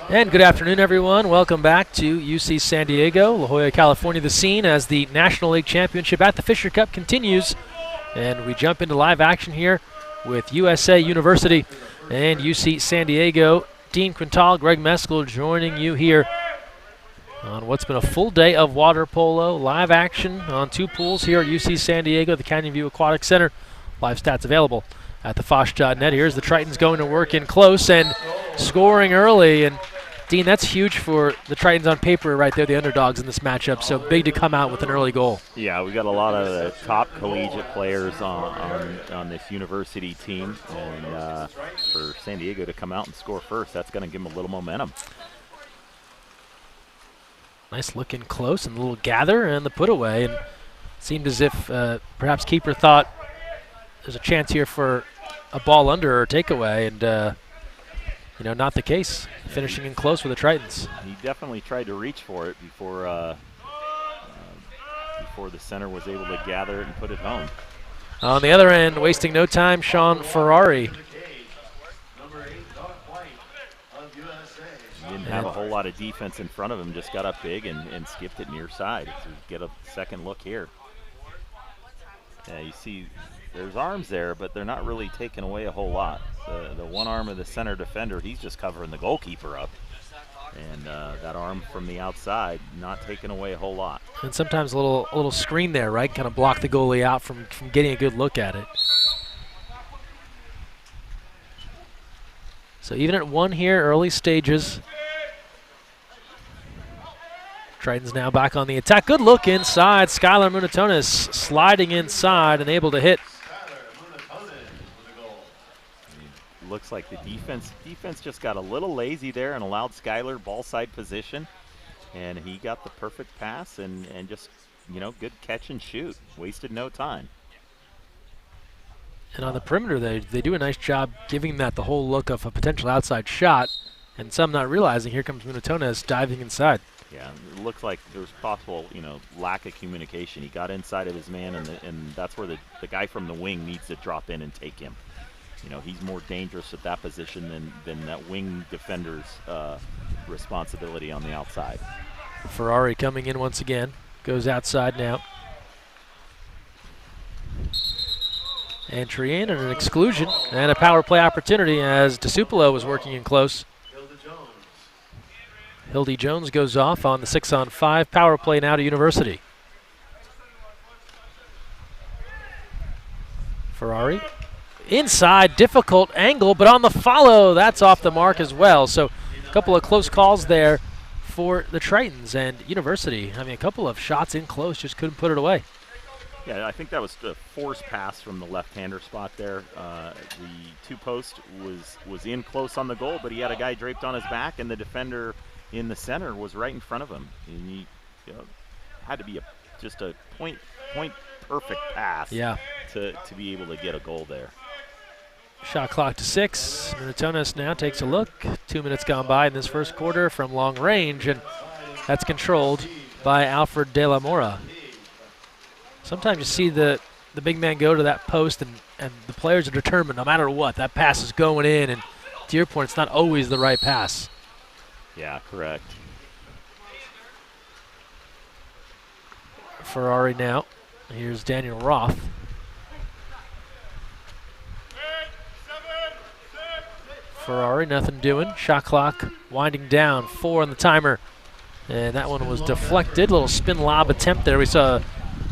And good afternoon, everyone. Welcome back to UC San Diego, La Jolla, California, the scene as the National League Championship at the Fisher Cup continues. And we jump into live action here with USA University and UC San Diego. Dean Quintal, Greg Meskel joining you here on what's been a full day of water polo. Live action on two pools here at UC San Diego, the Canyon View Aquatic Center. Live stats available at thefosh.net. Here's the Tritons going to work in close and scoring early. And Dean, that's huge for the Tritons on paper right there, the underdogs in this matchup. So big to come out with an early goal. Yeah, we got a lot of the top collegiate players on this university team. And for San Diego to come out and score first, that's going to give them a little momentum. Nice look in close and a little gather and the put away. And it seemed as if perhaps keeper thought there's a chance here for a ball under or takeaway, and not the case. Finishing in close with the Tritons. He definitely tried to reach for it before the center was able to gather it and put it home. On the other end, wasting no time, Sean Ferrari. He didn't have a whole lot of defense in front of him, just got up big and skipped it near side. So get a second look here. Yeah, you see there's arms there, but they're not really taking away a whole lot. The one arm of the center defender, he's just covering the goalkeeper up. And that arm from the outside, not taking away a whole lot. And sometimes a little screen there, right? Kind of block the goalie out from getting a good look at it. So even at one here, early stages. Tritons now back on the attack. Good look inside. Skylar Munatonis sliding inside and able to hit. Looks like the defense just got a little lazy there and allowed Skylar ball side position. And he got the perfect pass and just, good catch and shoot. Wasted no time. And on the perimeter, they do a nice job giving that the whole look of a potential outside shot. And some not realizing, here comes Munatonis diving inside. Yeah, it looks like there was possible, lack of communication. He got inside of his man, and that's where the guy from the wing needs to drop in and take him. He's more dangerous at that position than that wing defender's responsibility on the outside. Ferrari coming in once again. Goes outside now. Entry in and an exclusion and a power play opportunity as DeSupolo was working in close. Hildy Jones goes off on the 6-on-5 power play now to University. Ferrari inside, difficult angle, but on the follow, that's off the mark as well. So a couple of close calls there for the Tritons, and University, a couple of shots in close, just couldn't put it away. Yeah, I think that was a forced pass from the left-hander spot there. The two-post was in close on the goal, but he had a guy draped on his back, and the defender in the center was right in front of him. And he had to be just a point perfect pass to be able to get a goal there. Shot clock to 6. Munatonis now takes a look. 2 minutes gone by in this first quarter from long range, and that's controlled by Alfred De La Mora. Sometimes you see the big man go to that post, and the players are determined no matter what. That pass is going in, and to your point, it's not always the right pass. Yeah, correct. Ferrari now. Here's Daniel Roth. Ferrari, nothing doing. Shot clock winding down. 4 on the timer. And that one was deflected. Little spin lob attempt there. We saw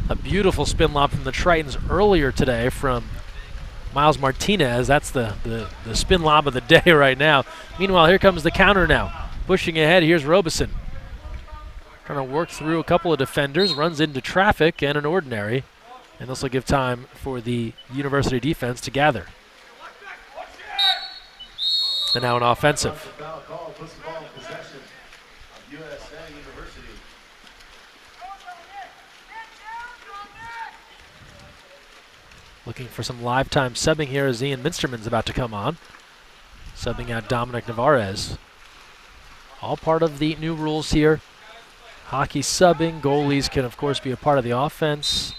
a beautiful spin lob from the Tritons earlier today from Miles Martinez. That's the spin lob of the day right now. Meanwhile, here comes the counter now. Pushing ahead, here's Robeson. Trying to work through a couple of defenders. Runs into traffic and an ordinary. And this will give time for the University defense to gather. And now an offensive. Looking for some live time subbing here as Ian Minsterman's about to come on. Subbing out Dominic Navarez. All part of the new rules here. Hockey subbing. Goalies can, of course, be a part of the offense.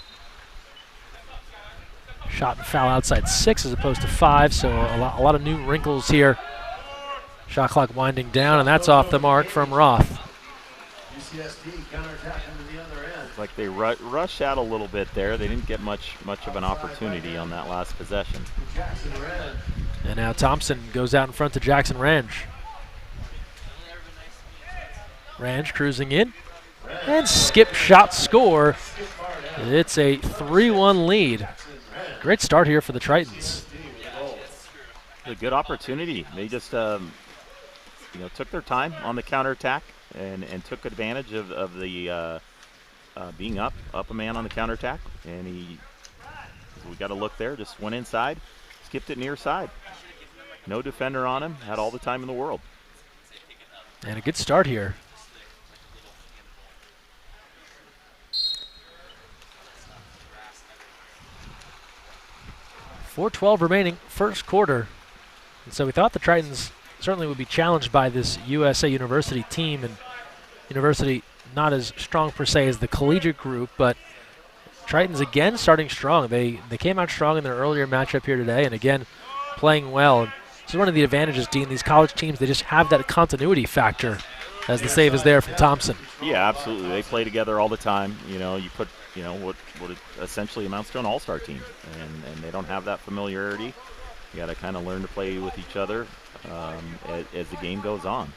Shot and foul outside 6 as opposed to 5, so a lot of new wrinkles here. Shot clock winding down, and that's off the mark from Roth. It's like they rushed out a little bit there. They didn't get much of an opportunity on that last possession. And now Thompson goes out in front to Jackson Range. Range cruising in. And skip shot score. It's a 3-1 lead. Great start here for the Tritons. A good opportunity. They just took their time on the counterattack and took advantage of the being up a man on the counterattack. And we got to look there, just went inside, skipped it near side. No defender on him, had all the time in the world. And a good start here. 4:12 remaining, first quarter. And so we thought the Tritons certainly would be challenged by this USA University team, and University not as strong per se as the collegiate group, but Tritons again starting strong. They came out strong in their earlier matchup here today, and again playing well. This is one of the advantages, Dean. These college teams, they just have that continuity factor, as the save is there from Thompson. Yeah, absolutely. They play together all the time. You put what it essentially amounts to an all-star team, and they don't have that familiarity. You got to kind of learn to play with each other as the game goes on.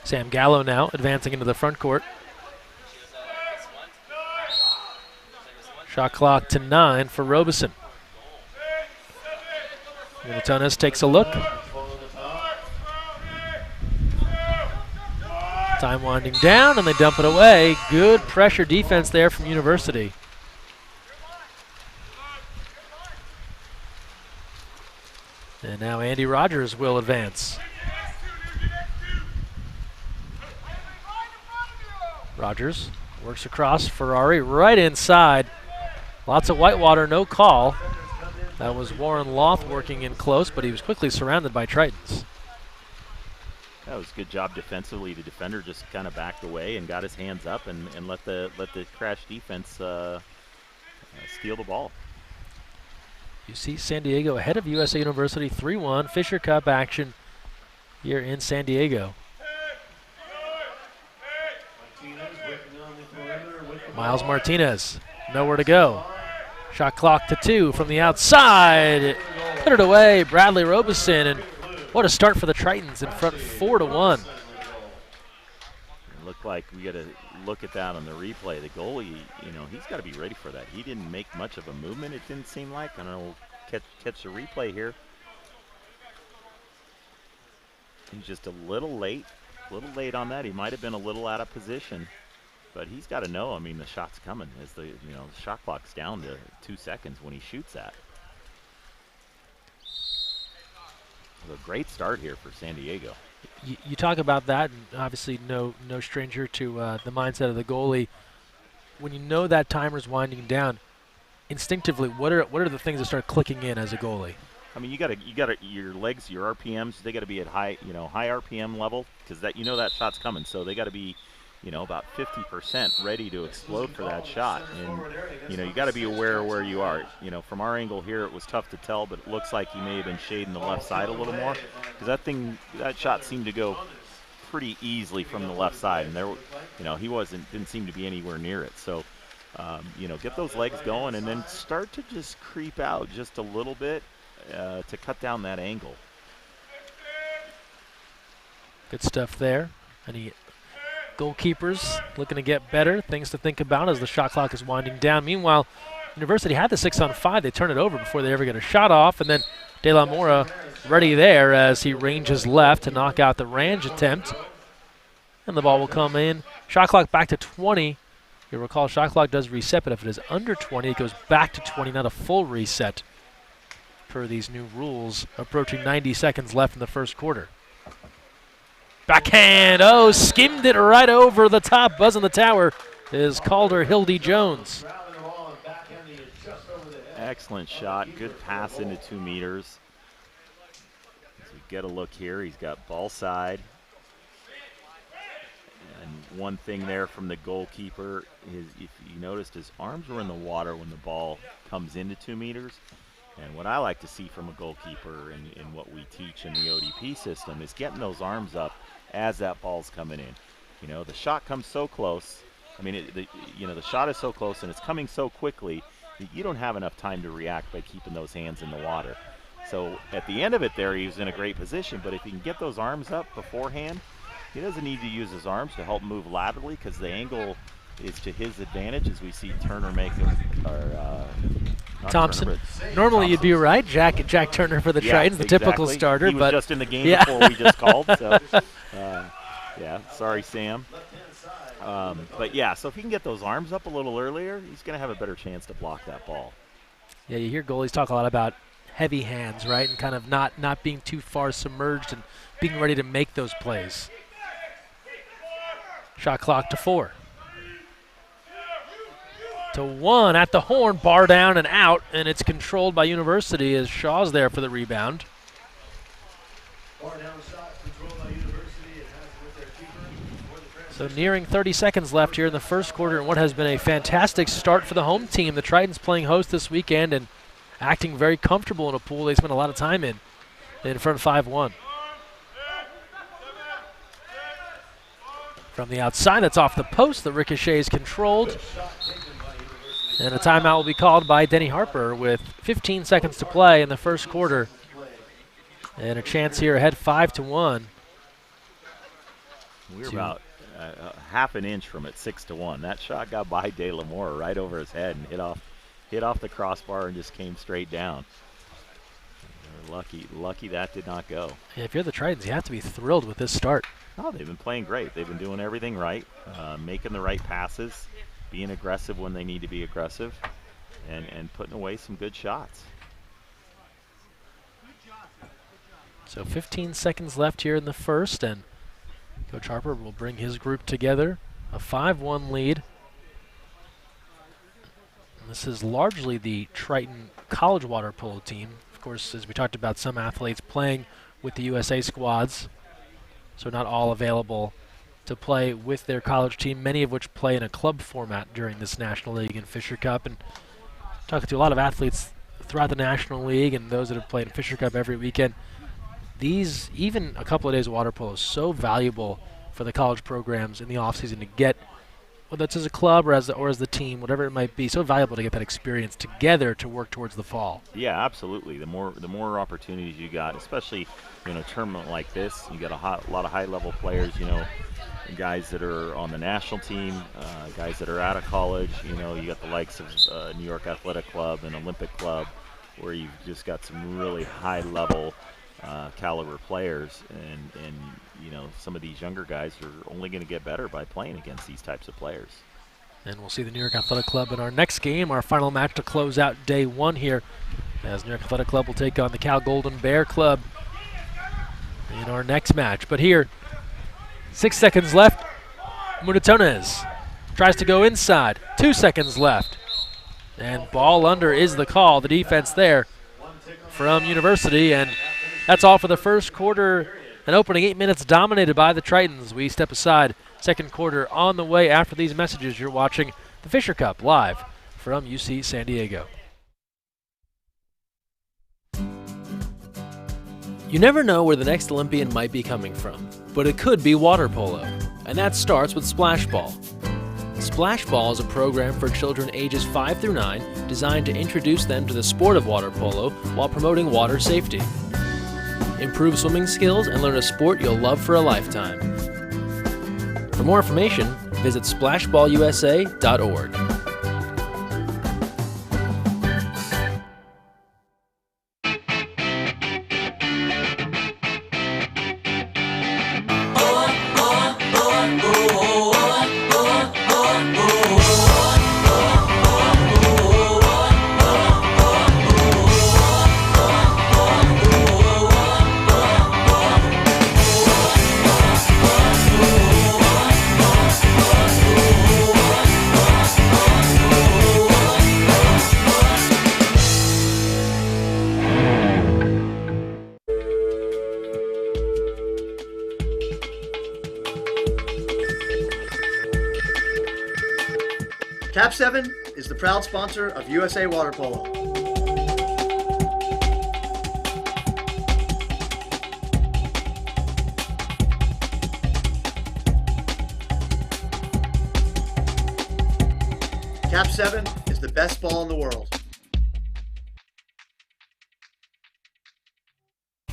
Sam Gallo now advancing into the front court. Shot clock to 9 for Robeson. Minatones takes a look. Time winding down, and they dump it away. Good pressure defense there from University. And now Andy Rogers will advance. Rogers works across. Ferrari right inside. Lots of whitewater, no call. That was Warren Loth working in close, but he was quickly surrounded by Tritons. That was a good job defensively. The defender just kind of backed away and got his hands up and let the crash defense steal the ball. You see San Diego ahead of USA University 3-1. Fisher Cup action here in San Diego. Miles Martinez, nowhere to go. Shot clock to 2 from the outside. Put it away, Bradley Robeson, and what a start for the Tritons in front 4-1. It looked like we got to look at that on the replay. The goalie, he's got to be ready for that. He didn't make much of a movement, it didn't seem like. I don't know, catch the replay here. He's just a little late on that. He might have been a little out of position. But he's got to know, the shot's coming as the shot clock's down to 2 seconds when he shoots that. A great start here for San Diego. You talk about that, and obviously no stranger to the mindset of the goalie. When you know that timer's winding down, instinctively, what are the things that start clicking in as a goalie? You got your legs, your RPMs, they got to be at high RPM level, because that shot's coming. So they got to be about 50% ready to explode for that shot. And, you got to be aware of where you are. From our angle here, it was tough to tell, but it looks like he may have been shading the left side a little more, because that shot seemed to go pretty easily from the left side, and there, he didn't seem to be anywhere near it. So, get those legs going and then start to just creep out just a little bit to cut down that angle. Good stuff there. Any goalkeepers looking to get better, things to think about as the shot clock is winding down. Meanwhile, University had the 6-on-5. They turn it over before they ever get a shot off, and then De La Mora ready there as he ranges left to knock out the Range attempt. And the ball will come in. Shot clock back to 20. You'll recall shot clock does reset, but if it is under 20, it goes back to 20, not a full reset per these new rules. Approaching 90 seconds left in the first quarter. Backhand, skimmed it right over the top. Buzz in the tower is Calder Hildy Jones. Excellent shot, good pass into 2 meters. As we get a look here, he's got ball side. And one thing there from the goalkeeper is, if you noticed, his arms were in the water when the ball comes into 2 meters. And what I like to see from a goalkeeper in what we teach in the ODP system is getting those arms up as that ball's coming in. You know, the shot comes so close. I mean, the shot is so close and it's coming so quickly that you don't have enough time to react by keeping those hands in the water. So at the end of it there, he's in a great position, but if he can get those arms up beforehand, he doesn't need to use his arms to help move laterally because the angle is to his advantage, as we see Turner make Thompson. Turner, Normally Thompson. You'd be right, Jack Turner for the Tritons, the typical starter. He was but just in the game before we just called. So, yeah, sorry, Sam. But yeah, so if he can get those arms up a little earlier, he's going to have a better chance to block that ball. Yeah, you hear goalies talk a lot about heavy hands, right, and kind of not being too far submerged and being ready to make those plays. Shot clock to 4. To 1 at the horn, bar down and out, and it's controlled by University as Shaw's there for the rebound. Bar down shot controlled by University. It has with their keeper. So nearing 30 seconds left here in the first quarter, and what has been a fantastic start for the home team. The Tritons playing host this weekend and acting very comfortable in a pool they spent a lot of time in front 5-1. From the outside, that's off the post. The ricochet is controlled. And a timeout will be called by Denny Harper with 15 seconds to play in the first quarter. And a chance here ahead 5-1. We're about half an inch from it, 6-1. That shot got by De La Moore right over his head and hit off the crossbar and just came straight down. Lucky that did not go. Yeah, if you're the Tritons, you have to be thrilled with this start. Oh, they've been playing great. They've been doing everything right, making the right passes, being aggressive when they need to be aggressive, and putting away some good shots. So 15 seconds left here in the first, and Coach Harper will bring his group together. A 5-1 lead. And this is largely the Triton college water polo team. Of course, as we talked about, some athletes playing with the USA squads, so not all available to play with their college team, many of which play in a club format during this National League and Fisher Cup. And talking to a lot of athletes throughout the National League and those that have played in Fisher Cup every weekend, these, even a couple of days of water polo, is so valuable for the college programs in the offseason to get, whether it's as a club or as the team, whatever it might be, so valuable to get that experience together to work towards the fall. Yeah, absolutely. The more opportunities you got, especially in a tournament like this, you got a lot of high-level players, guys that are on the national team, guys that are out of college. You got the likes of New York Athletic Club and Olympic Club, where you've just got some really high-level caliber players, and some of these younger guys are only going to get better by playing against these types of players. And we'll see the New York Athletic Club in our next game, our final match to close out day 1 here, as New York Athletic Club will take on the Cal Golden Bear Club in our next match. But here, 6 seconds left. Munatones tries to go inside. 2 seconds left. And ball under is the call. The defense there from University. And that's all for the first quarter. An opening 8 minutes dominated by the Tritons. We step aside. Second quarter on the way after these messages. You're watching the Fisher Cup live from UC San Diego. You never know where the next Olympian might be coming from, but it could be water polo, and that starts with Splash Ball. Splash Ball is a program for children ages 5 through 9 designed to introduce them to the sport of water polo while promoting water safety. Improve swimming skills and learn a sport you'll love for a lifetime. For more information, visit splashballusa.org. Cap 7 is the proud sponsor of USA Water Polo. Cap 7 is the best ball in the world.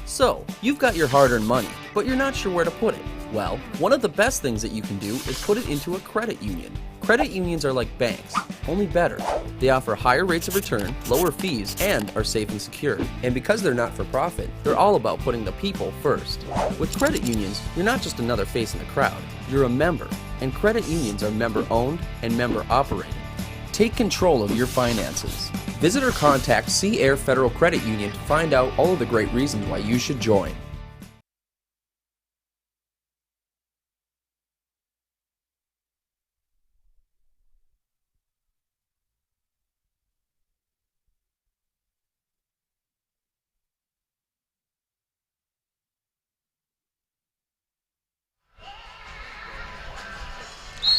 So, you've got your hard-earned money, but you're not sure where to put it. Well, one of the best things that you can do is put it into a credit union. Credit unions are like banks, only better. They offer higher rates of return, lower fees, and are safe and secure. And because they're not for profit, they're all about putting the people first. With credit unions, you're not just another face in the crowd, you're a member. And credit unions are member-owned and member-operated. Take control of your finances. Visit or contact Sea Air Federal Credit Union to find out all of the great reasons why you should join.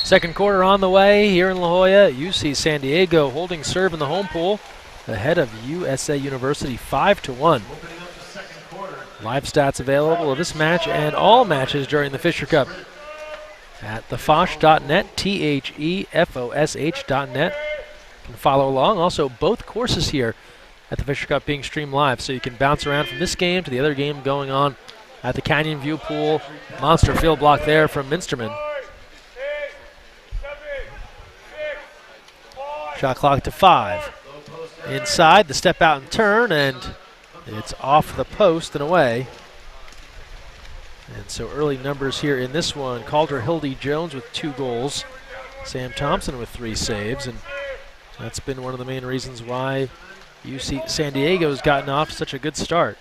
Second quarter on the way here in La Jolla. UC San Diego holding serve in the home pool ahead of USA University 5-1. Live stats available of this match and all matches during the Fisher Cup at thefosh.net, THEFOSH.net. You can follow along. Also, both courses here at the Fisher Cup being streamed live, so you can bounce around from this game to the other game going on at the Canyon View Pool. Monster field block there from Minsterman. Shot clock to 5. Inside, the step out and turn, and it's off the post and away. And so early numbers here in this one. Calder Hildy Jones with 2 goals. Sam Thompson with 3 saves, and that's been one of the main reasons why UC San Diego's gotten off to such a good start.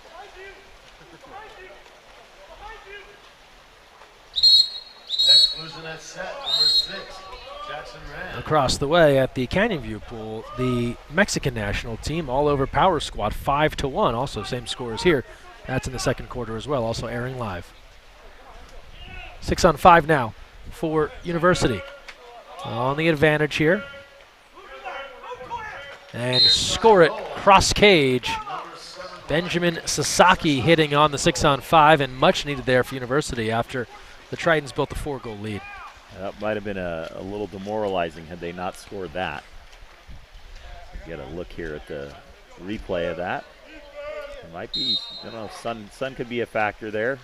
Exclusion at set, number 6. Across the way at the Canyon View Pool, the Mexican national team all over Power Squad 5-1. Also same score as here. That's in the second quarter as well, also airing live. 6-on-5 now for University. On the advantage here. And score it cross cage. Benjamin Sasaki hitting on the 6-on-5, and much needed there for University after the Tritons built the 4-goal lead. That might have been a little demoralizing had they not scored that. Get a look here at the replay of that. It might be, I don't know, sun could be a factor there.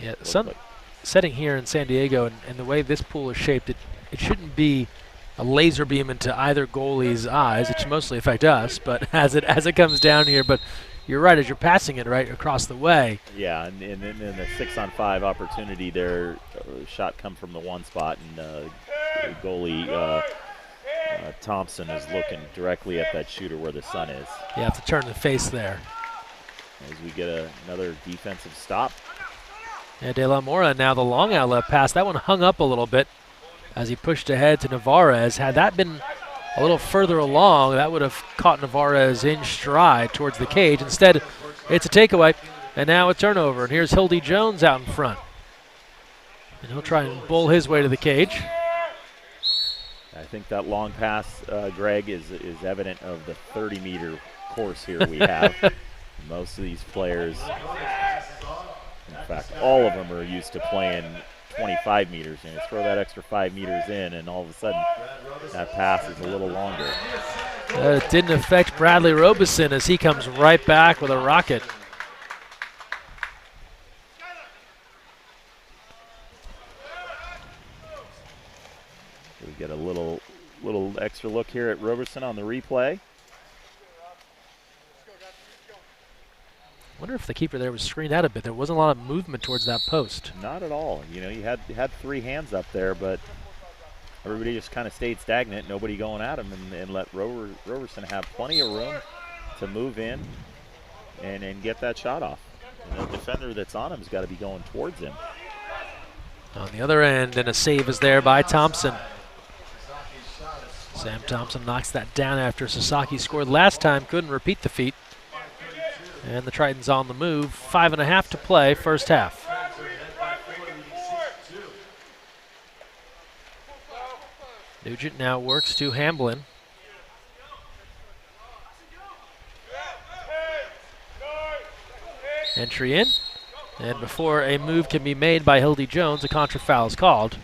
Yeah, sun setting here in San Diego, and the way this pool is shaped, it shouldn't be a laser beam into either goalie's eyes. It should mostly affect us, but as it comes down here, but you're right, as you're passing it right across the way. Yeah, and then the 6-on-5 opportunity there, shot come from the one spot, and goalie Thompson is looking directly at that shooter where the sun is. You have to turn the face there. As we get another defensive stop. Yeah, De La Mora now the long outlet pass. That one hung up a little bit as he pushed ahead to Navarez. Had that been a little further along, that would have caught Navarez in stride towards the cage. Instead, it's a takeaway, and now a turnover. And here's Hildy Jones out in front. And he'll try and bowl his way to the cage. I think that long pass, Greg, is evident of the 30-meter course here we have. Most of these players, in fact, all of them are used to playing 25 meters, and you throw that extra 5 meters in, and all of a sudden that pass is a little longer. It didn't affect Bradley Robeson as he comes right back with a rocket. We get a little extra look here at Roberson on the replay. I wonder if the keeper there was screened out a bit. There wasn't a lot of movement towards that post. Not at all. You know, you had 3 hands up there, but everybody just kind of stayed stagnant, nobody going at him, and let Roberson have plenty of room to move in and get that shot off. And the defender that's on him has got to be going towards him. On the other end, and a save is there by Thompson. Sam Thompson knocks that down after Sasaki scored last time, couldn't repeat the feat. And the Tritons on the move. 5.5 to play, first half. Nugent now works to Hamblin. Entry in. And before a move can be made by Hildy Jones, a contra foul is called.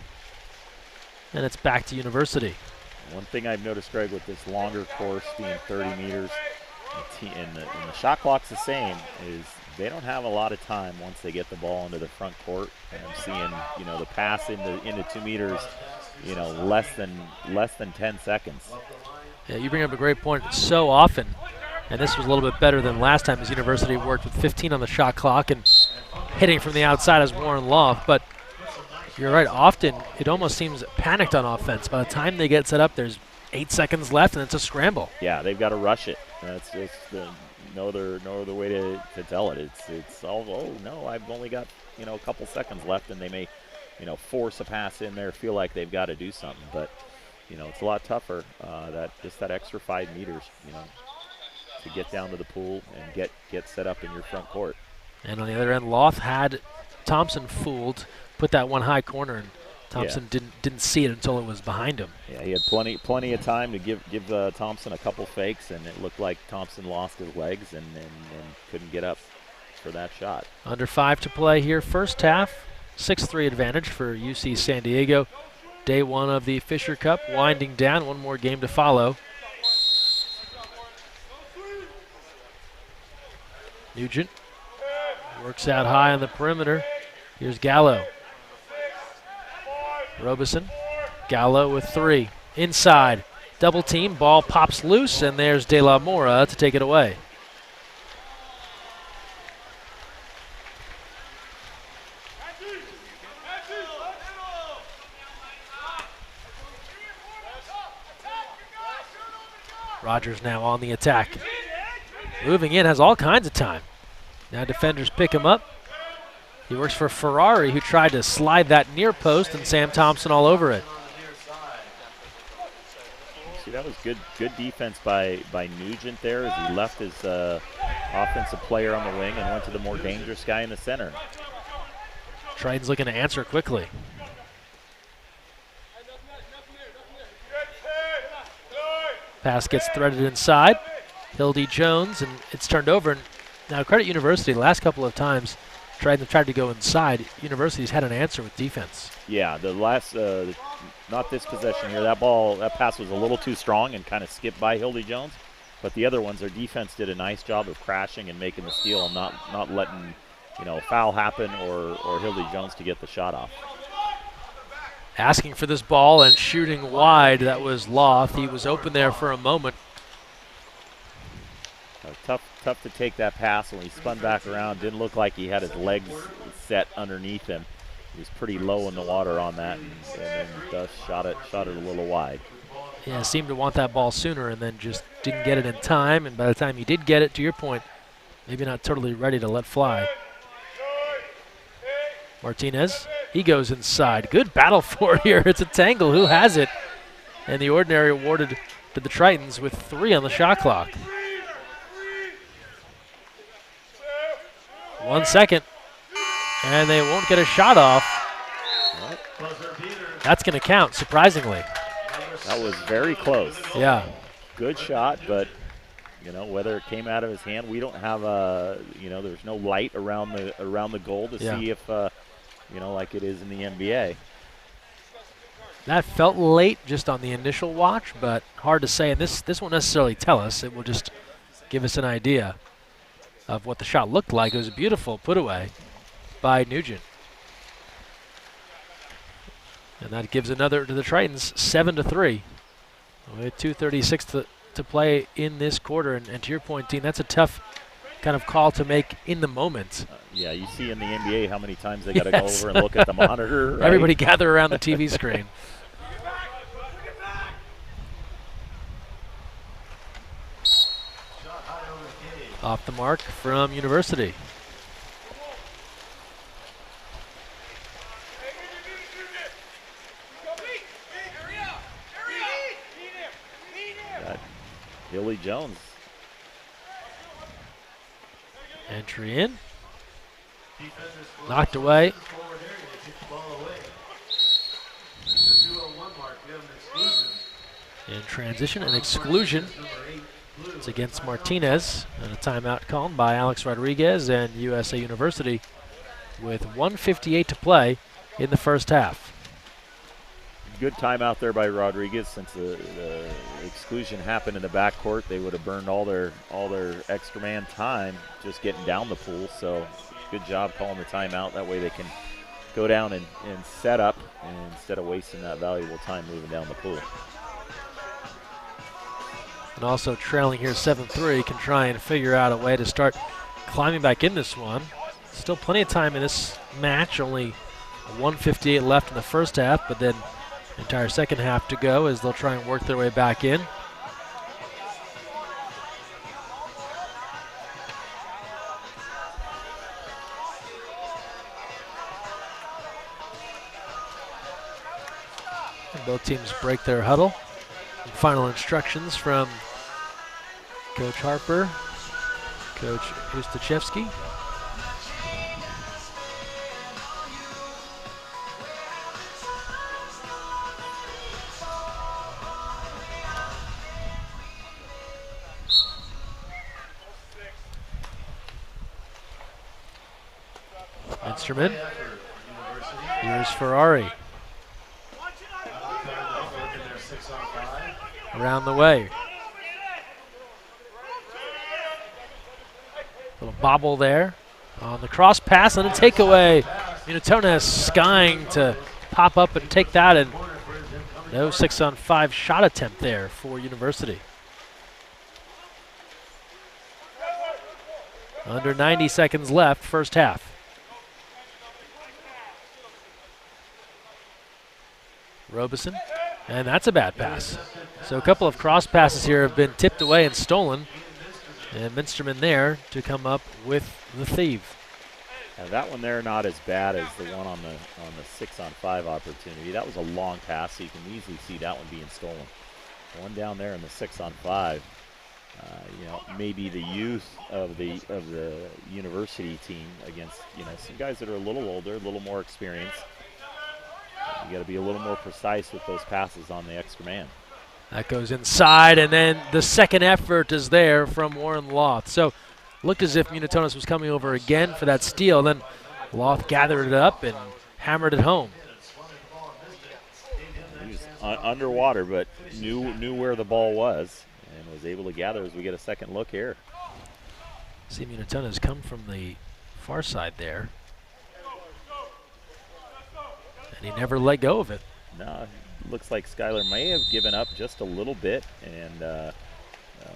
and it's back to University. One thing I've noticed, Greg, with this longer course being 30 meters, and the shot clock's the same, is they don't have a lot of time once they get the ball into the front court. And I'm seeing, the pass into 2 meters, less than 10 seconds. Yeah, you bring up a great point. So often, and this was a little bit better than last time, as University worked with 15 on the shot clock and hitting from the outside as Warren Loft. But you're right, often it almost seems panicked on offense. By the time they get set up, there's 8 seconds left, and it's a scramble. Yeah, they've got to rush it. That's just no other way to tell it. It's all, oh, no, I've only got, a couple seconds left, and they may, force a pass in there, feel like they've got to do something. But, it's a lot tougher, that extra 5 meters, to get down to the pool and get set up in your front court. And on the other end, Loth had Thompson fooled, put that one high corner, and Thompson didn't see it until it was behind him. Yeah, he had plenty of time to give Thompson a couple fakes, and it looked like Thompson lost his legs and couldn't get up for that shot. Under 5 to play here, first half, 6-3 advantage for UC San Diego. Day 1 of the Fisher Cup winding down, one more game to follow. Nugent works out high on the perimeter. Here's Gallo. Robeson, Gallo with 3. Inside, double team, ball pops loose, and there's De La Mora to take it away. Rogers now on the attack. Moving in, has all kinds of time. Now defenders pick him up. He works for Ferrari, who tried to slide that near post, and Sam Thompson all over it. See, that was good defense by Nugent there as he left his offensive player on the wing and went to the more dangerous guy in the center. Triton's looking to answer quickly. Pass gets threaded inside. Hildy Jones, and it's turned over. And now credit University, the last couple of times tried to go inside. University's had an answer with defense. Yeah, the last, not this possession here. That pass was a little too strong and kind of skipped by Hildy Jones. But the other ones, their defense did a nice job of crashing and making the steal and not letting, foul happen or Hildy Jones to get the shot off. Asking for this ball and shooting wide, that was Loth. He was open there for a moment. Tough to take that pass when he spun back around. Didn't look like he had his legs set underneath him. He was pretty low in the water on that, and then just shot it a little wide. Yeah, seemed to want that ball sooner and then just didn't get it in time. And by the time he did get it, to your point, maybe not totally ready to let fly. Martinez, he goes inside. Good battle for it here. It's a tangle. Who has it? And the ordinary awarded to the Tritons with 3 on the shot clock. 1 second, and they won't get a shot off. That's going to count, surprisingly. That was very close. Yeah. Good shot, but, whether it came out of his hand, we don't have there's no light around the goal to see if, like it is in the NBA. That felt late just on the initial watch, but hard to say. And this won't necessarily tell us. It will just give us an idea of what the shot looked like. It was a beautiful put away by Nugent. And that gives another to the Tritons, 7-3. With 2:36 to play in this quarter. And to your point, Dean, that's a tough kind of call to make in the moment. Yeah, you see in the NBA how many times they got to go over and look at the monitor. Right? Everybody gather around the TV screen. Off the mark from University. Hildy Jones. Entry in. Knocked away. In transition, an exclusion. It's against Martinez, and a timeout called by Alex Rodriguez and USA University with 1:58 to play in the first half. good timeout there by Rodriguez. Since the exclusion happened in the backcourt, they would have burned all their extra man time just getting down the pool. So good job calling the timeout. That way they can go down and set up instead of wasting that valuable time moving down the pool. And also trailing here 7-3, can try and figure out a way to start climbing back in this one. Still plenty of time in this match, only 1:58 left in the first half, but then the entire second half to go as they'll try and work their way back in. And both teams break their huddle. And final instructions from Coach Harper, Coach Ustachevsky. Instrument. Here's Ferrari. Around the way. Little bobble there on the cross pass and a takeaway. Unitones skying to pop up and take that, and no 6-on-5 shot attempt there for University. Under 90 seconds left, first half. Robeson, and that's a bad pass. So a couple of cross passes here have been tipped away and stolen, and Minsterman there to come up with the thief. Now that one there not as bad as the one on the 6-on-5 opportunity. That was a long pass, so you can easily see that one being stolen. The one down there in the 6-on-5, you know, maybe the youth of the University team against, you know, some guys that are a little older, a little more experienced. You got to be a little more precise with those passes on the extra man. That goes inside, and then the second effort is there from Warren Loth. So looked as if Unitones was coming over again for that steal. Then Loth gathered it up and hammered it home. He was underwater, but knew where the ball was and was able to gather as we get a second look here. See Unitones come from the far side there. And he never let go of it. No, looks like Skylar may have given up just a little bit, and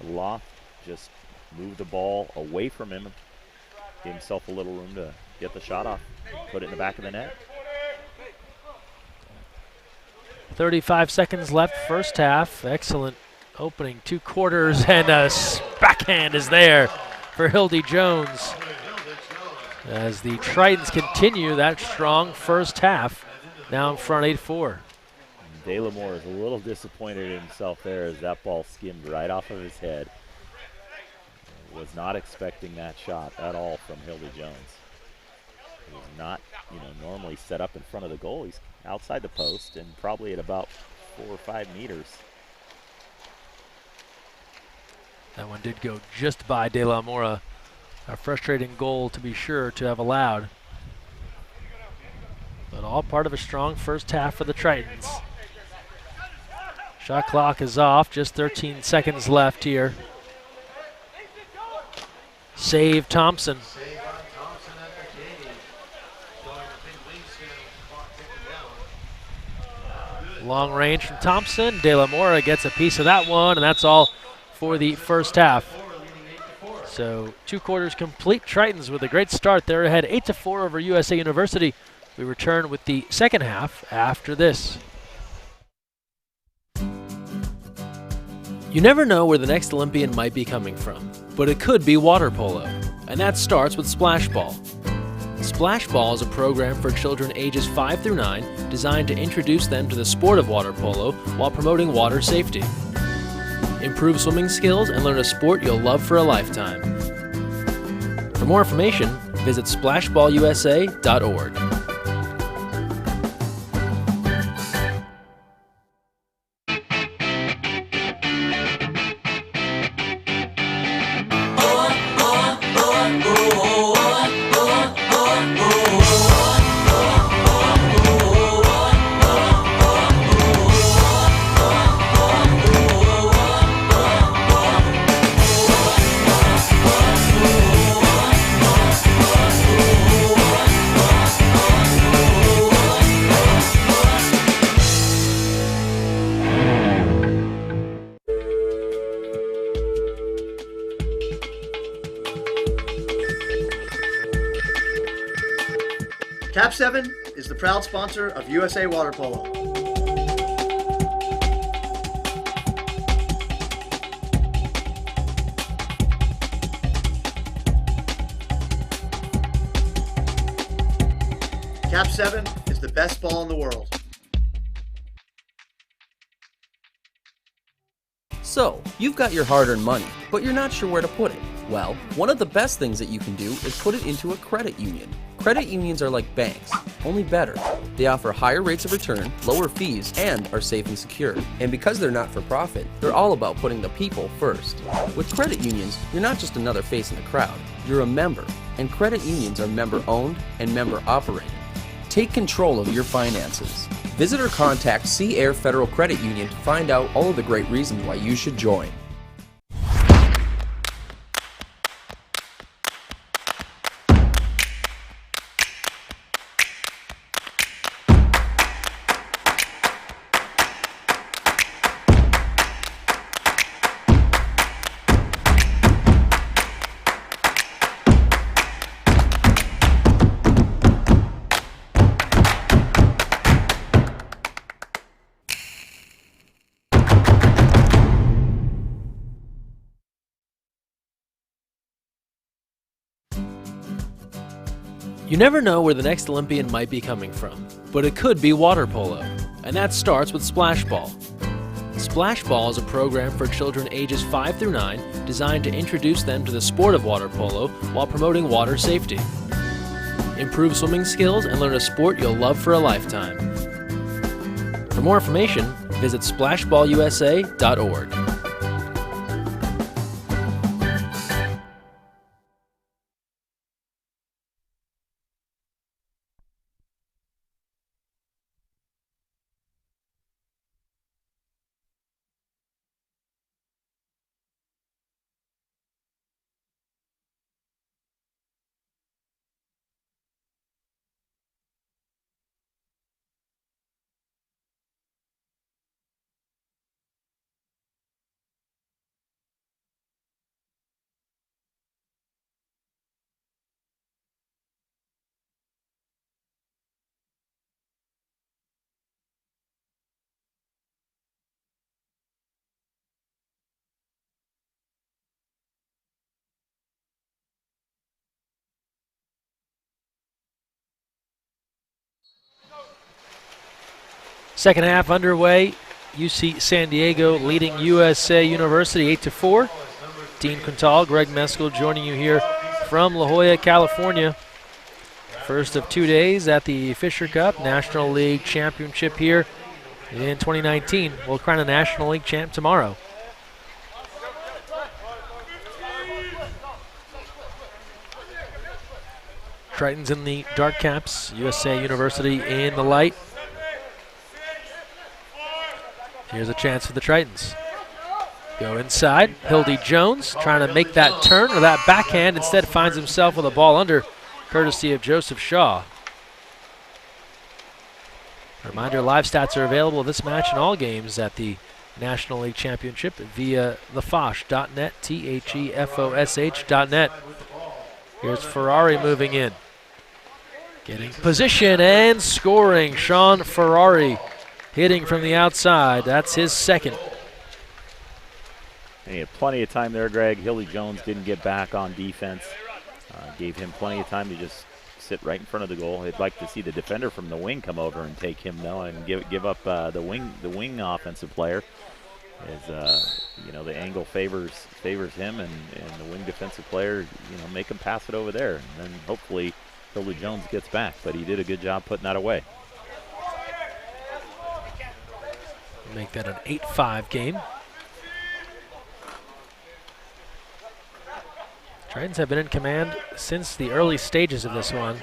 Loth just moved the ball away from him, gave himself a little room to get the shot off, put it in the back of the net. 35 seconds left, first half. Excellent opening 2 quarters, and a backhand is there for Hildy Jones as the Tritons continue that strong first half. Now in front 8-4. De La Moore is a little disappointed in himself there as that ball skimmed right off of his head. Was not expecting that shot at all from Hildy Jones. He was not, you know, normally set up in front of the goal. He's outside the post and probably at about 4 or 5 meters. That one did go just by De La Mora. A frustrating goal to be sure to have allowed. But all part of a strong first half for the Tritons. Shot clock is off, just 13 seconds left here. Save Thompson. Long range from Thompson. De La Mora gets a piece of that one, and that's all for the first half. So 2 quarters complete. Tritons with a great start. They're ahead 8-4 over USA University. We return with the second half after this. You never know where the next Olympian might be coming from, but it could be water polo, and that starts with Splash Ball. Splash Ball is a program for children ages 5 through 9 designed to introduce them to the sport of water polo while promoting water safety. Improve swimming skills and learn a sport you'll love for a lifetime. For more information, visit splashballusa.org. Cap 7 is the proud sponsor of USA Water Polo. Cap 7 is the best ball in the world. So, you've got your hard-earned money, but you're not sure where to put it. Well, one of the best things that you can do is put it into a credit union. Credit unions are like banks, only better. They offer higher rates of return, lower fees, and are safe and secure. And because they're not for profit, they're all about putting the people first. With credit unions, you're not just another face in the crowd, you're a member. And credit unions are member-owned and member-operated. Take control of your finances. Visit or contact Sea Air Federal Credit Union to find out all of the great reasons why you should join. You never know where the next Olympian might be coming from, but it could be water polo, and that starts with Splash Ball. Splash Ball is a program for children ages 5 through 9 designed to introduce them to the sport of water polo while promoting water safety. Improve swimming skills and learn a sport you'll love for a lifetime. For more information, visit splashballusa.org. Second half underway. UC San Diego leading USA University 8-4. Dean Quintal, Greg Meskel joining you here from La Jolla, California. First of 2 days at the Fisher Cup National League Championship here in 2019. We'll crown a National League champ tomorrow. Triton's in the dark caps, USA University in the light. Here's a chance for the Tritons. Go inside. Hildy Jones trying to make that turn or that backhand. Instead finds himself with a ball under, courtesy of Joseph Shaw. Reminder, live stats are available this match and all games at the National League Championship via thefosh.net, THEFOSH.net. Here's Ferrari moving in. Getting position and scoring. Sean Ferrari hitting from the outside. That's his second. He had plenty of time there, Greg. Hildy Jones didn't get back on defense. Gave him plenty of time to just sit right in front of the goal. I'd like to see the defender from the wing come over and take him, though, and give up the wing offensive player. As the angle favors him, and the wing defensive player, make him pass it over there, and then hopefully Hildy Jones gets back. But he did a good job putting that away. Make that an 8-5 game. Tritons have been in command since the early stages of this one.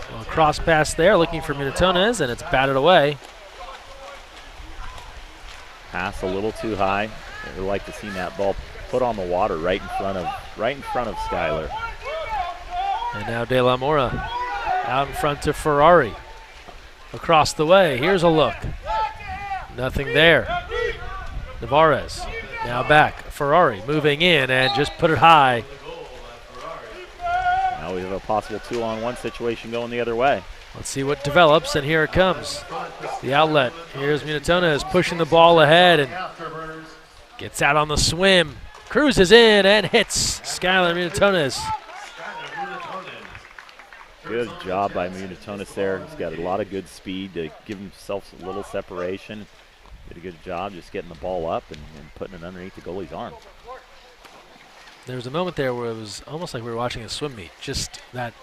Well, cross pass there, looking for Minatones, and it's batted away. Pass a little too high. I'd like to see that ball put on the water right in front of Skyler. And now De La Mora out in front to Ferrari. Across the way, here's a look. Nothing there. Navarez now back. Ferrari moving in and just put it high. Now possible 2-on-1 situation going the other way. Let's see what develops, and here it comes. The outlet. Here's Munatones pushing the ball ahead and gets out on the swim. Cruises in and hits Skylar Munatones. Good job by Munatones there. He's got a lot of good speed to give himself a little separation. Did a good job just getting the ball up and putting it underneath the goalie's arm. There was a moment there where it was almost like we were watching a swim meet. Just that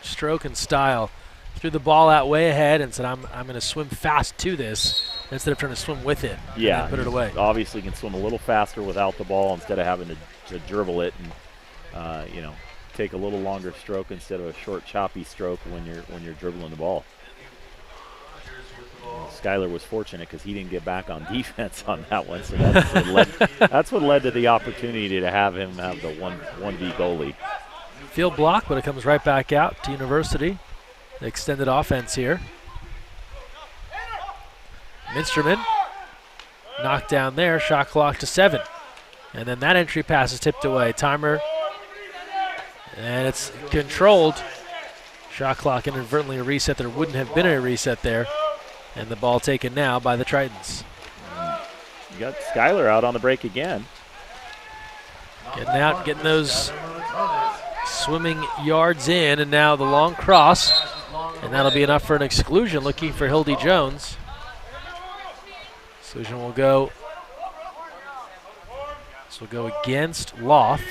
stroke and style. Threw the ball out way ahead and said, I'm going to swim fast to this instead of trying to swim with it. Yeah, and put it away. Obviously can swim a little faster without the ball instead of having to dribble it and take a little longer stroke instead of a short choppy stroke when you're dribbling the ball. Skylar was fortunate because he didn't get back on defense on that one, so that's what led to the opportunity to have him have the 1v goalie. Field block, but it comes right back out to University. The extended offense here. Minsterman knocked down there, shot clock to 7. And then that entry pass is tipped away. Timer, and it's controlled. Shot clock inadvertently a reset. There wouldn't have been a reset there. And the ball taken now by the Tritons. You got Skylar out on the break again. Getting out, getting those swimming yards in, and now the long cross. And that'll be enough for an exclusion, looking for Hildy Jones. Exclusion will go. This will go against Loth.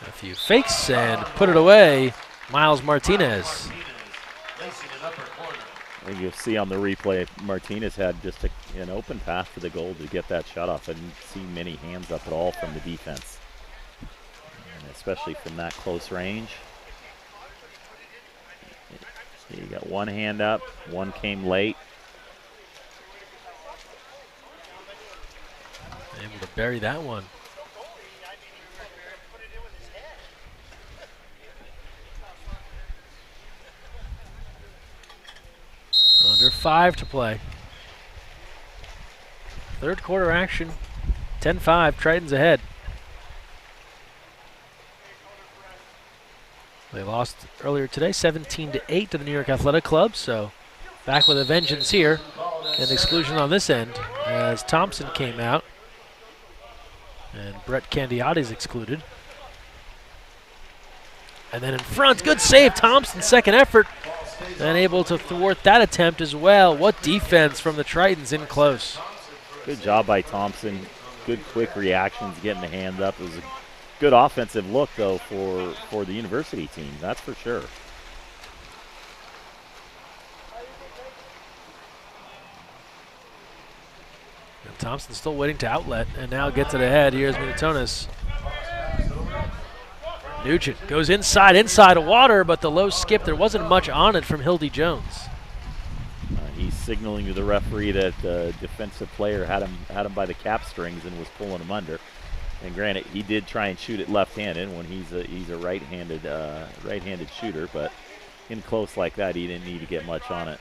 A few fakes and put it away. Miles Martinez. And you'll see on the replay, Martinez had just an open path for the goal to get that shot off. I didn't see many hands up at all from the defense, and especially from that close range. You got one hand up, one came late. Able to bury that one. Under 5 to play. Third quarter action. 10-5, Tritons ahead. They lost earlier today, 17-8 to the New York Athletic Club, so back with a vengeance here. An exclusion on this end as Thompson came out. And Brett Candiotti's excluded. And then in front, good save, Thompson, second effort. And able to thwart that attempt as well. What defense from the Tritons in close. Good job by Thompson. Good quick reactions, getting the hand up. It was a good offensive look, though, for the University team. That's for sure. And Thompson still waiting to outlet, and now gets it ahead. Here's Munatones. Nugent goes inside of water, but the low skip, there wasn't much on it from Hildy Jones. He's signaling to the referee that the defensive player had him by the cap strings and was pulling him under. And granted, he did try and shoot it left-handed when he's a right-handed shooter, but in close like that, he didn't need to get much on it.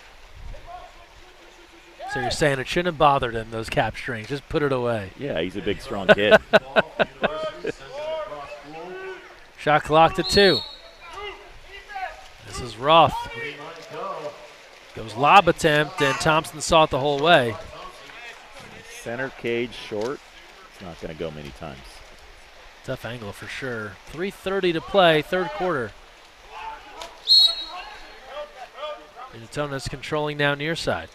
So you're saying it shouldn't have bothered him, those cap strings, just put it away. Yeah, he's a big, strong kid. Shot clock to 2. This is Roth. Goes lob attempt, and Thompson saw it the whole way. Center cage short. It's not going to go many times. Tough angle for sure. 3:30 to play, third quarter. Munatones controlling now near side.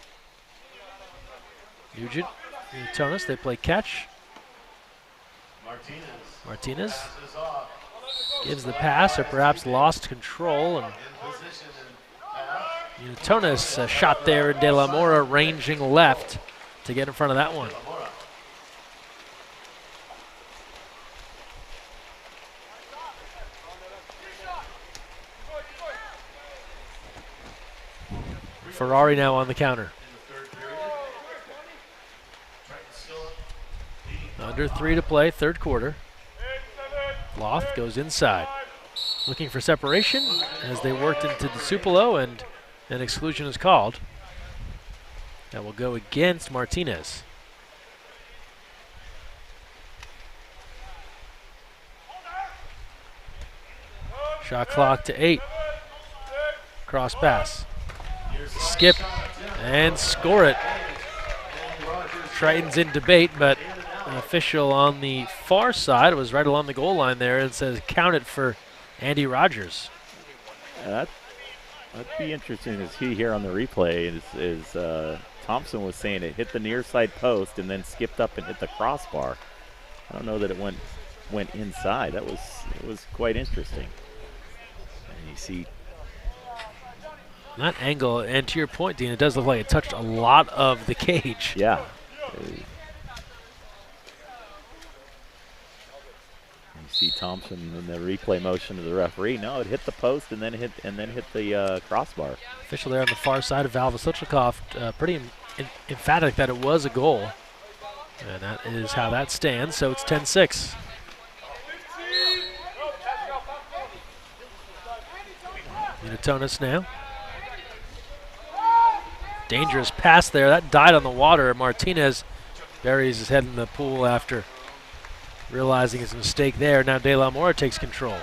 Nugent, Munatones, they play catch. Martinez gives the pass, or perhaps lost control. And Munatones, a shot there, and De La Mora ranging left to get in front of that one. Ferrari now on the counter. Under 3 to play, third quarter. Loth goes inside. Looking for separation as they worked into the Polo, and an exclusion is called. That will go against Martinez. Shot clock to 8. Cross pass. Skip and score it. Triton's in debate, but an official on the far side was right along the goal line there and says count it for Andy Rogers. That'd be interesting to see here on the replay. Is Thompson was saying it hit the near side post and then skipped up and hit the crossbar. I don't know that it went inside. It was quite interesting. And you see that angle, and to your point, Dean, it does look like it touched a lot of the cage. Yeah. You see Thompson in the replay motion to the referee. No, it hit the post and then hit the crossbar. Official there on the far side of Val Vasilichkov, pretty emphatic that it was a goal. And that is how that stands, so it's 10-6. Unitonis now. Dangerous pass there. That died on the water. Martinez buries his head in the pool after realizing his mistake there. Now De La Mora takes control.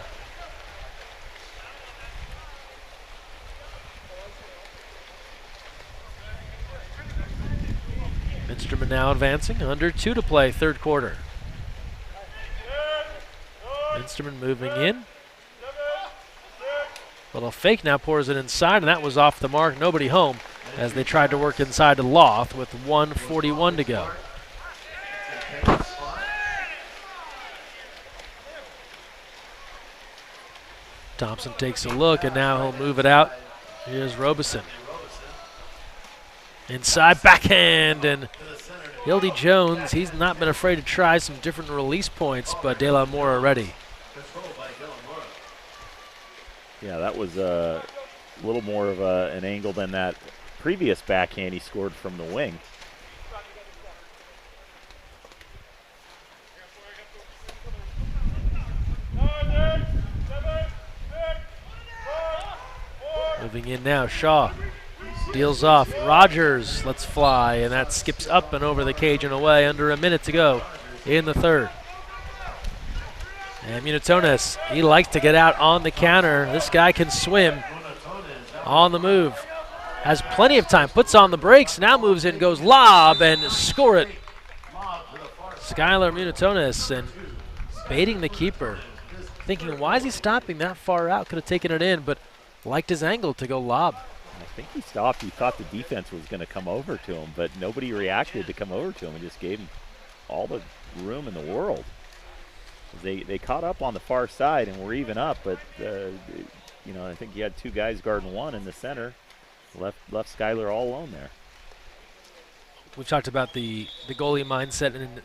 Instrument now advancing. Under 2 to play, third quarter. Instrument moving in. Little fake now pours it inside, and that was off the mark. Nobody home as they tried to work inside to Loth with 1:41 to go. Thompson takes a look, and now he'll move it out. Here's Robeson. Inside backhand, and Hildy Jones, he's not been afraid to try some different release points, but De La Mora ready. Yeah, that was a little more of an angle than that previous backhand he scored from the wing. Moving in now, Shaw deals off. Rogers lets fly, and that skips up and over the cage and away. Under a minute to go in the third. And Munitonis, he likes to get out on the counter. This guy can swim on the move. Has plenty of time, puts on the brakes, now moves in, goes lob, and score it. Skylar Munitonis, and baiting the keeper. Thinking, why is he stopping that far out? Could have taken it in, but liked his angle to go lob. I think he stopped. He thought the defense was going to come over to him, but nobody reacted to come over to him and just gave him all the room in the world. They caught up on the far side and were even up, but I think you had two guys guarding one in the center. Left Skylar all alone there. We've talked about the goalie mindset, and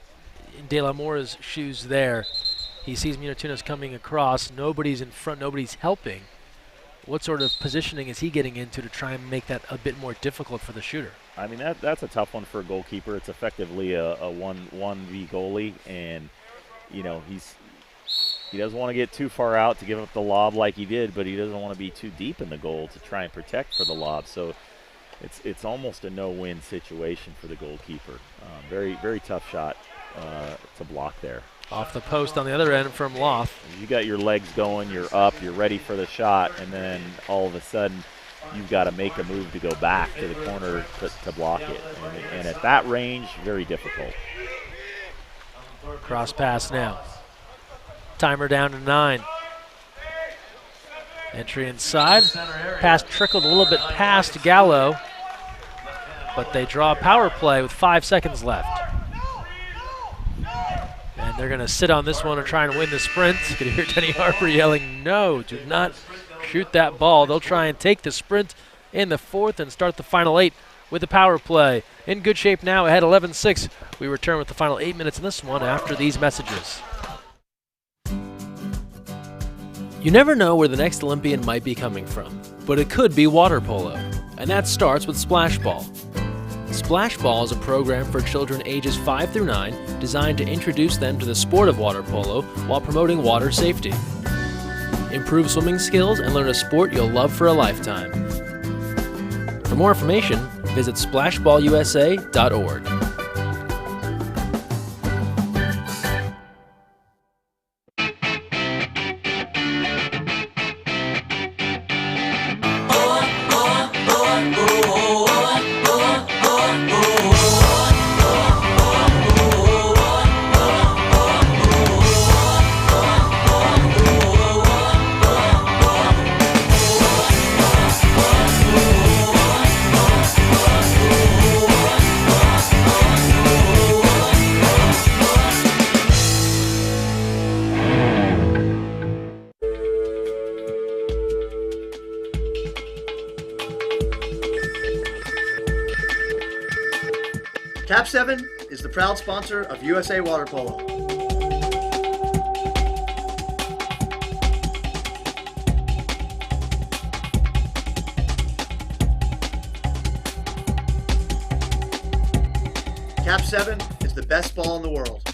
in De La Mora's shoes there, he sees Munitonis coming across. Nobody's in front. Nobody's helping. What sort of positioning is he getting into to try and make that a bit more difficult for the shooter? I mean, that's a tough one for a goalkeeper. It's effectively a 1v goalie, and he doesn't want to get too far out to give up the lob like he did, but he doesn't want to be too deep in the goal to try and protect for the lob. So it's almost a no-win situation for the goalkeeper. Very, very tough shot to block there. Off the post on the other end from Loth. You got your legs going, you're up, you're ready for the shot, and then all of a sudden you've got to make a move to go back to the corner to block it. And at that range, very difficult. Cross pass now. Timer down to 9. Entry inside. Pass trickled a little bit past Gallo, but they draw a power play with 5 seconds left. And they're going to sit on this one and try and win the sprint. You can hear Denny Harper yelling, no, do not shoot that ball. They'll try and take the sprint in the fourth and start the final 8 with the power play. In good shape now, ahead 11-6. We return with the final 8 minutes in this one after these messages. You never know where the next Olympian might be coming from, but it could be water polo, and that starts with Splash Ball. Splash Ball is a program for children ages 5 through 9 designed to introduce them to the sport of water polo while promoting water safety. Improve swimming skills and learn a sport you'll love for a lifetime. For more information, visit splashballusa.org. Cap 7 is the proud sponsor of USA Water Polo. Cap 7 is the best ball in the world.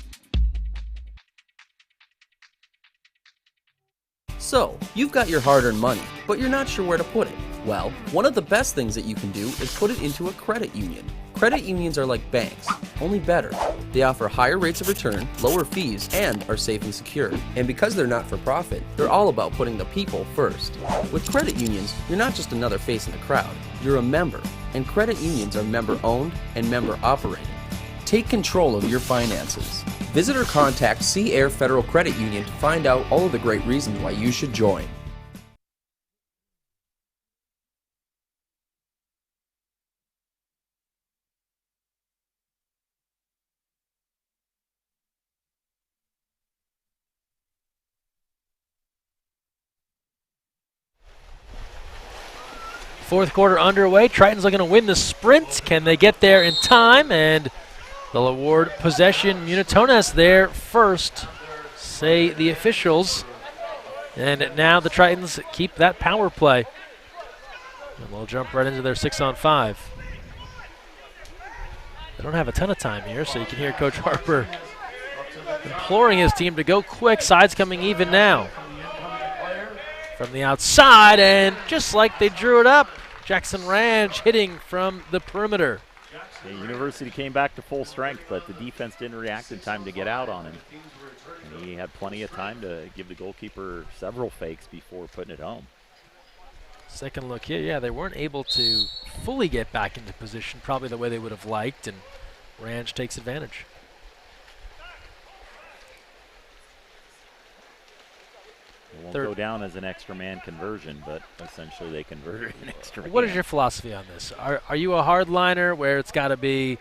So, you've got your hard-earned money, but you're not sure where to put it. Well, one of the best things that you can do is put it into a credit union. Credit unions are like banks, only better. They offer higher rates of return, lower fees, and are safe and secure. And because they're not for profit, they're all about putting the people first. With credit unions, you're not just another face in the crowd, you're a member. And credit unions are member-owned and member-operated. Take control of your finances. Visit or contact Sea Air Federal Credit Union to find out all of the great reasons why you should join. Fourth quarter underway. Triton's looking to win the sprint. Can they get there in time? And they'll award possession. Munitones there first, say the officials. And now the Tritons keep that power play. And they'll jump right into their 6-on-5. They don't have a ton of time here, so you can hear Coach Harper imploring his team to go quick. Sides coming even now. From the outside, and just like they drew it up, Jackson Ranch hitting from the perimeter. The University came back to full strength, but the defense didn't react in time to get out on him. And he had plenty of time to give the goalkeeper several fakes before putting it home. Second look here, yeah, they weren't able to fully get back into position, probably the way they would have liked, and Ranch takes advantage. It won't go down as an extra man conversion, but essentially they converted an extra man. What is your philosophy on this? Are you a hardliner where it's got to be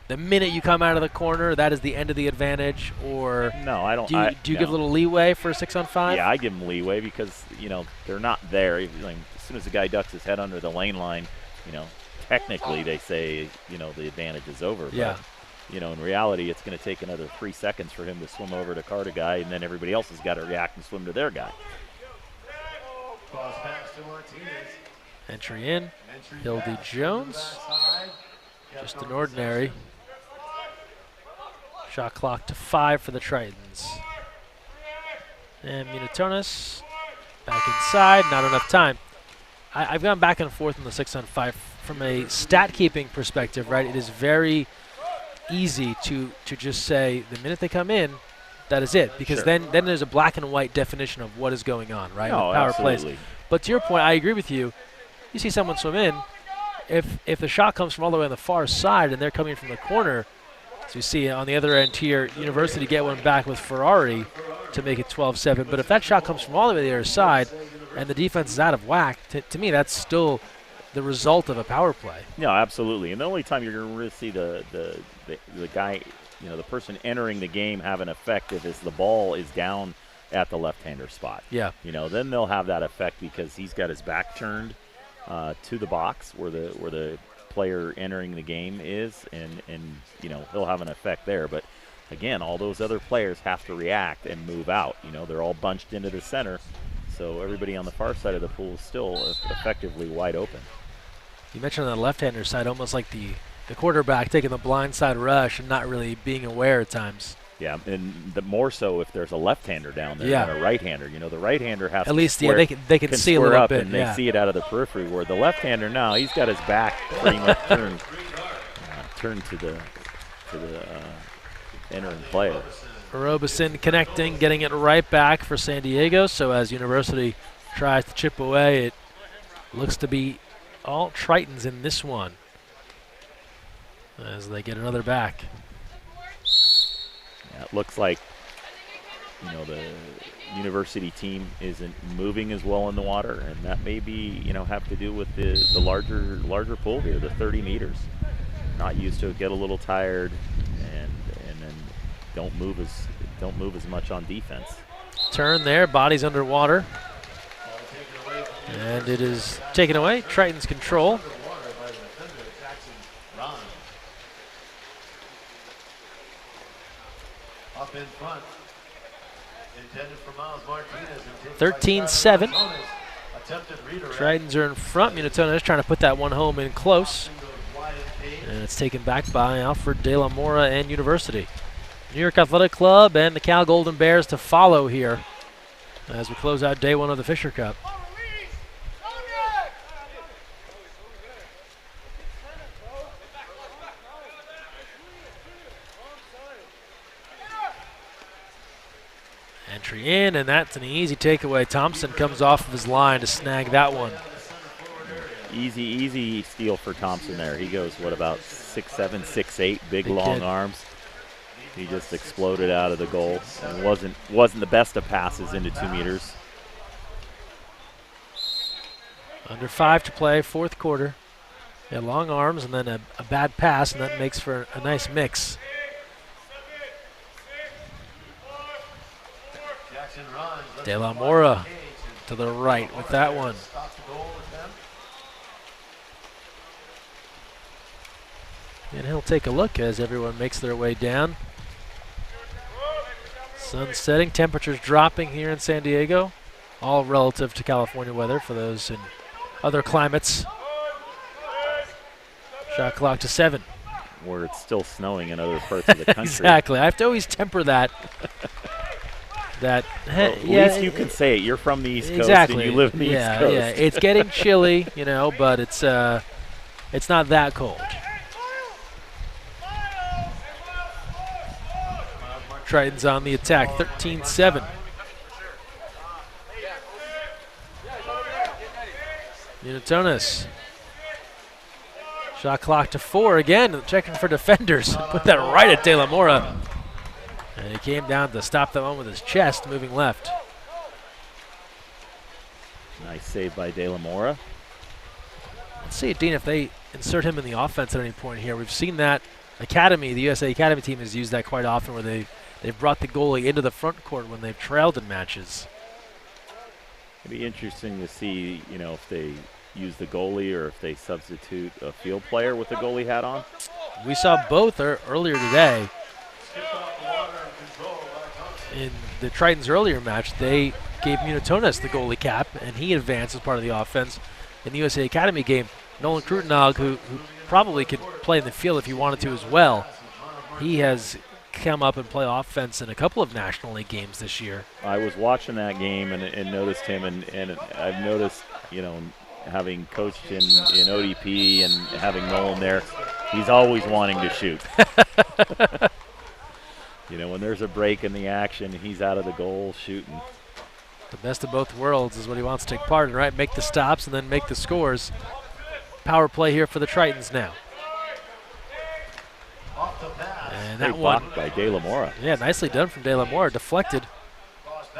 the minute you come out of the corner, that is the end of the advantage, or no, I don't. Do you give a little leeway for a 6-on-5? Yeah, I give them leeway because they're not there. Like, as soon as the guy ducks his head under the lane line, technically they say the advantage is over. Yeah. But, in reality, it's going to take another 3 seconds for him to swim over to card a guy, and then everybody else has got to react and swim to their guy. Entry in, Hildy Jones, just an ordinary. Shot clock to 5 for the Tritons. And Munitones back inside, not enough time. I've gone back and forth on the 6-on-5 from a stat keeping perspective, right? It is very easy to just say the minute they come in, that is it, because then there's a black and white definition of what is going on, right? No, with power absolutely. plays. But to your point, I agree with you. You see someone swim in, if the shot comes from all the way on the far side and they're coming from the corner, so you see on the other end here, University get one back with Ferrari to make it 12-7. But if that shot comes from all the way to the other side and the defense is out of whack, to me that's still the result of a power play. No, absolutely. And the only time you're going to really see the guy, the person entering the game have an effect if the ball is down at the left-hander spot. Yeah. Then they'll have that effect because he's got his back turned to the box where the player entering the game is, and he'll have an effect there. But again, all those other players have to react and move out. They're all bunched into the center, so everybody on the far side of the pool is still effectively wide open. You mentioned on the left-hander side, almost like the quarterback taking the blind side rush and not really being aware at times. Yeah, and the more so if there's a left-hander down there than a right-hander. The right-hander has at least they can see a little up bit, and they see it out of the periphery. Where the left-hander now, he's got his back pretty much turned to the entering player. Robeson connecting, getting it right back for San Diego. So as University tries to chip away, it looks to be all Tritons in this one as they get another back. Yeah, it looks like the University team isn't moving as well in the water, and that may be have to do with the larger pool here, the 30 meters. Not used to it, get a little tired, and then don't move as much on defense. Turn there, bodies underwater, and it is taken away. Triton's control. Up in front. Intended for Miles Martinez. 13-7. Attempted redirect. Tritons are in front. Munatones trying to put that one home in close. And it's taken back by Alfred De La Mora and University. New York Athletic Club and the Cal Golden Bears to follow here as we close out day one of the Fisher Cup. Entry in, and that's an easy takeaway. Thompson comes off of his line to snag that one. Easy steal for Thompson there. He goes, what, about 6'7", 6'8", big long kid. arms. He just exploded out of the goal. And wasn't the best of passes into 2 meters. Under 5 to play, fourth quarter. Yeah, long arms and then a bad pass, and that makes for a nice mix. De La Mora to the right with that one. And he'll take a look as everyone makes their way down. Sun setting, temperatures dropping here in San Diego, all relative to California weather for those in other climates. Shot clock to 7. Where it's still snowing in other parts of the country. Exactly. I have to always temper that. Well, at least you can say it. You're from the East Coast exactly. and you live in the East Coast. Yeah, it's getting chilly, but it's not that cold. Triton's on the attack, 13-7. Munatones. Shot clock to 4 again, checking for defenders. Put that right at De La Mora. And he came down to stop that one with his chest, moving left. Nice save by De La Mora. Let's see, Dean, if they insert him in the offense at any point here. We've seen that Academy, the USA Academy team has used that quite often where they've brought the goalie into the front court when they've trailed in matches. It'd be interesting to see, if they use the goalie or if they substitute a field player with the goalie hat on. We saw both earlier today. In the Tritons' earlier match, they gave Munatones the goalie cap, and he advanced as part of the offense. In the USA Academy game, Nolan Krutenog, who probably could play in the field if he wanted to as well, he has come up and play offense in a couple of National League games this year. I was watching that game and noticed him, and I've noticed, having coached in ODP and having Nolan there, he's always wanting to shoot. When there's a break in the action, he's out of the goal shooting. The best of both worlds is what he wants to take part in, right? Make the stops and then make the scores. Power play here for the Tritons now. And that one by De La Mora. Yeah, nicely done from De La Mora. Deflected.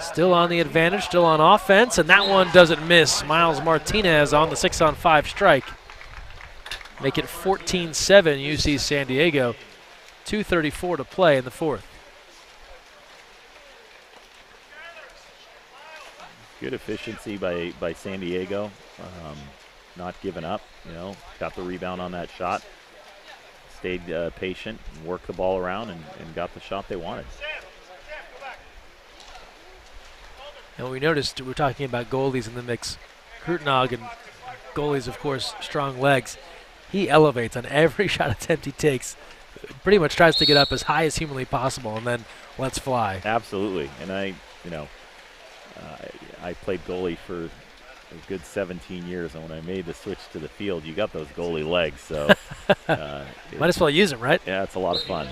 Still on the advantage, still on offense, and that one doesn't miss. Miles Martinez on the 6-on-5 strike. Make it 14-7 UC San Diego. 2:34 to play in the fourth. Good efficiency by San Diego. Not giving up, got the rebound on that shot. Stayed patient, and worked the ball around, and got the shot they wanted. And we noticed, we're talking about goalies in the mix. Krutenog and goalies, of course, strong legs. He elevates on every shot attempt he takes. Pretty much tries to get up as high as humanly possible and then lets fly. Absolutely. And I played goalie for a good 17 years, and when I made the switch to the field, you got those goalie legs. So might as well use them, right? Yeah, it's a lot of fun.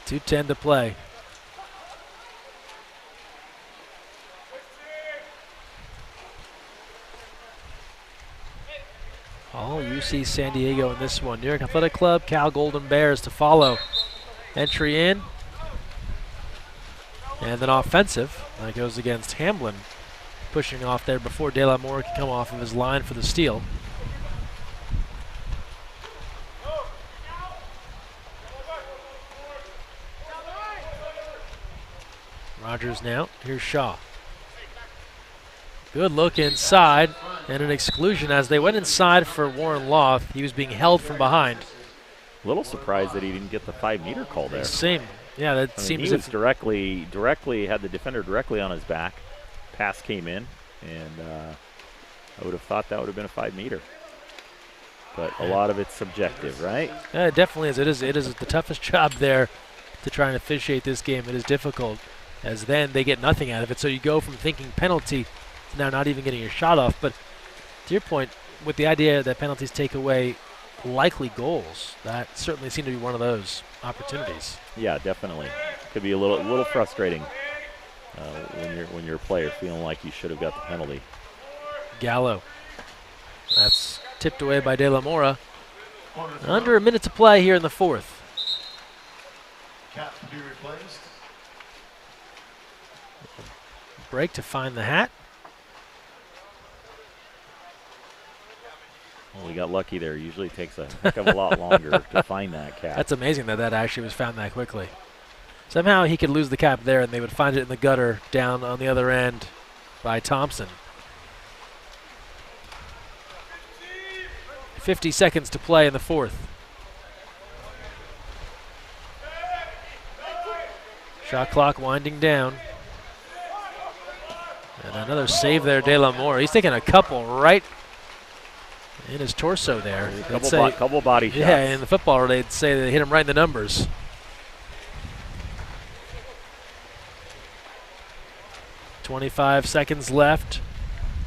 .210 to play. All UC San Diego in this one. New York Athletic Club, Cal Golden Bears to follow. Entry in. And then offensive. That goes against Hamblin. Pushing off there before De La Mora can come off of his line for the steal. Rogers now. Here's Shaw. Good look inside and an exclusion as they went inside for Warren Loth. He was being held from behind. A little surprised that he didn't get the 5-meter call there. Same. Yeah, that seems he was directly had the defender directly on his back. Pass came in, and I would have thought that would have been a 5-meter. But a lot of it's subjective, right? Yeah, it definitely is. It is the toughest job there to try and officiate this game. It is difficult, as then they get nothing out of it. So you go from thinking penalty to now not even getting your shot off. But to your point, with the idea that penalties take away likely goals, that certainly seemed to be one of those opportunities. Yeah, definitely. Could be a little frustrating when you're a player feeling like you should have got the penalty. Gallo. That's tipped away by De La Mora. Under a minute to play here in the fourth. Cap to be replaced. Break to find the hat. Well, we got lucky there. Usually it takes a heck of a lot longer to find that cap. That's amazing that actually was found that quickly. Somehow he could lose the cap there and they would find it in the gutter down on the other end by Thompson. 50 seconds to play in the fourth. Shot clock winding down. And another save there, De La Mora. He's taking a couple right in his torso there. Couple body shots. Yeah, in the football they'd say they hit him right in the numbers. .25 seconds left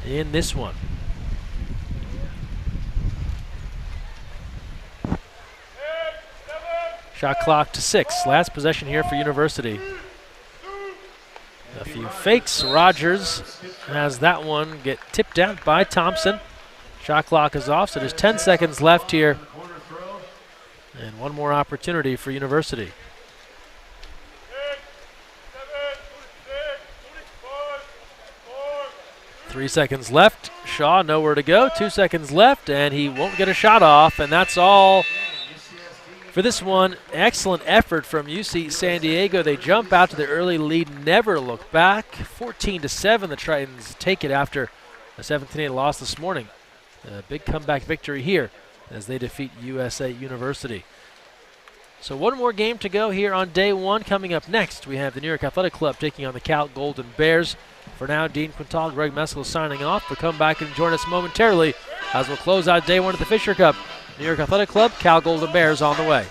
in this one. Shot clock to 6. Last possession here for University. A few fakes. Rogers has that one get tipped out by Thompson. Shot clock is off, so there's 10 seconds left here. And one more opportunity for University. 3 seconds left. Shaw nowhere to go. 2 seconds left, and he won't get a shot off, and that's all for this one. Excellent effort from UC San Diego. They jump out to the early lead, never look back. 14-7, the Tritons take it after a 17-8 loss this morning. A big comeback victory here as they defeat USA University. So one more game to go here on day one. Coming up next, we have the New York Athletic Club taking on the Cal Golden Bears. For now, Dean Quintal, Greg Meskell signing off. But come back and join us momentarily as we'll close out day one of the Fisher Cup. New York Athletic Club, Cal Golden Bears on the way.